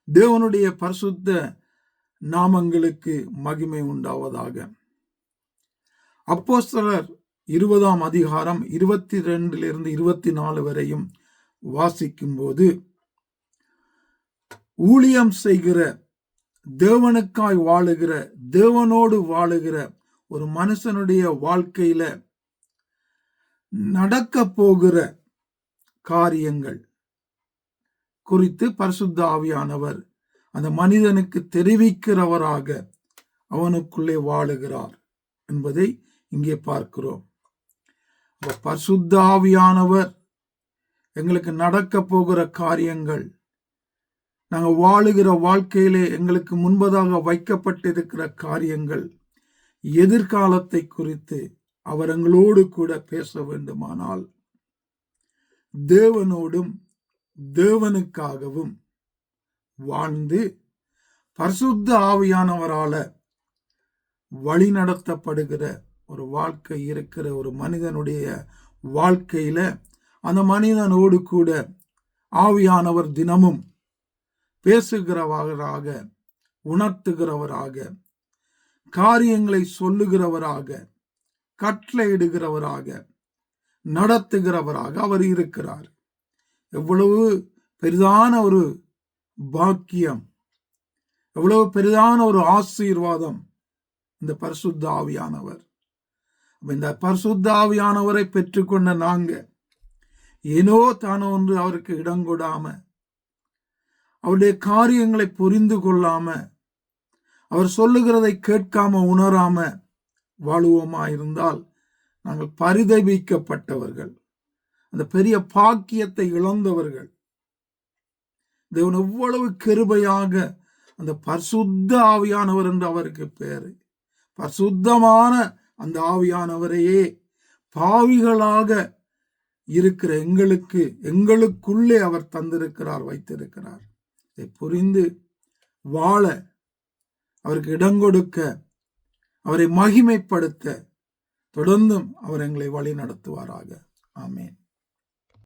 தேவனுடைய பரிசுத்த நாமங்களுக்கு மகிமை உண்டாவதாக. அப்போஸ்தலர் 20ஆம் அதிகாரம் 22 24 வரையும் வாசிக்கும் போது, ஊழியம் செய்கிற, தேவனுக்காய் வாழுகிற, தேவனோடு வாழுகிற ஒரு மனுஷனுடைய வாழ்க்கையில நடக்க போகிற காரியங்கள் குறித்து பரிசுத்த ஆவியானவர் அந்த மனிதனுக்கு தெரிவிக்கிறவராக அவனுக்குள்ளே வாழுகிறார் என்பதை இங்கே பார்க்கிறோம். பரிசுத்த ஆவியானவர் எங்களுக்கு நடக்க போகிற காரியங்கள், நாங்கள் வாழுகிற வாழ்க்கையிலே எங்களுக்கு முன்பதாக வைக்கப்பட்டிருக்கிற காரியங்கள், எதிர்காலத்தை குறித்து அவர் எங்களோடு கூட பேச வேண்டுமானால் தேவனோடும் தேவனுக்காகவும் வாழ்ந்து பரிசுத்த ஆவியானவரால வழி நடத்தப்படுகிற ஒரு வாழ்க்கை இருக்கிற ஒரு மனிதனுடைய வாழ்க்கையில அந்த மனிதனோடு கூட ஆவியானவர் தினமும் பேசுகிறவராக, உணர்த்துகிறவராக, காரியங்களை சொல்லுகிறவராக, கட்டளையிடுகிறவராக, நடத்துகிறவராக அவர் இருக்கிறார். எவ்வளவு பெரிதான ஒரு பாக்கியம், எவ்வளவு பெரிதான ஒரு ஆசீர்வாதம் இந்த பரிசுத்த ஆவியானவர். இந்த பரிசுத்த ஆவியானவரை பெற்றுக்கொண்ட நாங்க ஏனோ தானோ ஒன்று அவருக்கு இடம் கொடாம, அவருடைய காரியங்களை புரிந்து கொள்ளாம, அவர் சொல்லுகிறதை கேட்காம உணராம வாழுவோமா இருந்தால் நாங்கள் பரிதபிக்கப்பட்டவர்கள், அந்த பெரிய பாக்கியத்தை இழந்தவர்கள். தேவன் எவ்வளவு கிருபையாக அந்த பரிசுத்த ஆவியானவர் என்று அவருக்கு பேரு. பரிசுத்தமான அந்த ஆவியானவரையே பாவிகளாக இருக்கிற எங்களுக்குள்ளே அவர் தந்திருக்கிறார், வைத்திருக்கிறார். இதை புரிந்து வாழ, அவருக்கு இடம் கொடுக்க, அவரை மகிமைப்படுத்த தொடர்ந்தும் அவர் எங்களை வழி நடத்துவாராக. ஆமென்.